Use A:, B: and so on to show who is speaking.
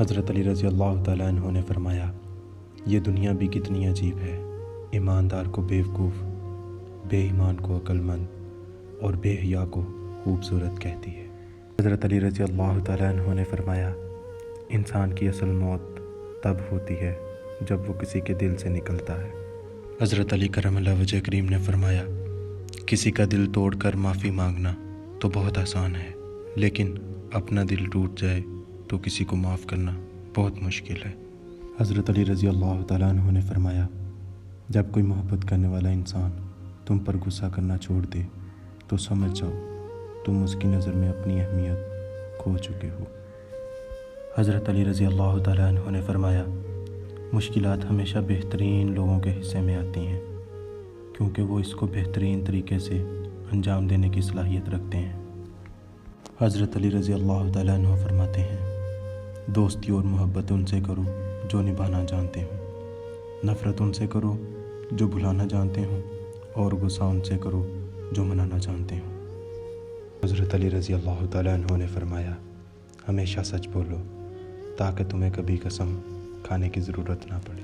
A: حضرت علی رضی اللہ تعالیٰ عنہ نے فرمایا، یہ دنیا بھی کتنی عجیب ہے، ایماندار کو بیوقوف، بے ایمان کو عقل مند اور بے حیا کو خوبصورت کہتی ہے۔ حضرت علی رضی اللہ تعالیٰ عنہ نے فرمایا، انسان کی اصل موت تب ہوتی ہے جب وہ کسی کے دل سے نکلتا ہے۔ حضرت علی کرم اللہ وجہ کریم نے فرمایا، کسی کا دل توڑ کر معافی مانگنا تو بہت آسان ہے، لیکن اپنا دل ٹوٹ جائے تو کسی کو معاف کرنا بہت مشکل ہے۔ حضرت علی رضی اللہ تعالیٰ عنہ نے فرمایا، جب کوئی محبت کرنے والا انسان تم پر غصہ کرنا چھوڑ دے تو سمجھ جاؤ تم اس کی نظر میں اپنی اہمیت کھو چکے ہو۔ حضرت علی رضی اللہ تعالیٰ عنہ نے فرمایا، مشکلات ہمیشہ بہترین لوگوں کے حصے میں آتی ہیں، کیونکہ وہ اس کو بہترین طریقے سے انجام دینے کی صلاحیت رکھتے ہیں۔ حضرت علی رضی اللہ تعالیٰ عنہ فرماتے ہیں، دوستی اور محبت ان سے کرو جو نبھانا جانتے ہوں، نفرت ان سے کرو جو بھلانا جانتے ہوں، اور غصہ ان سے کرو جو منانا جانتے ہوں۔ حضرت علی رضی اللہ تعالیٰ عنہ نے فرمایا، ہمیشہ سچ بولو تاکہ تمہیں کبھی قسم کھانے کی ضرورت نہ پڑے۔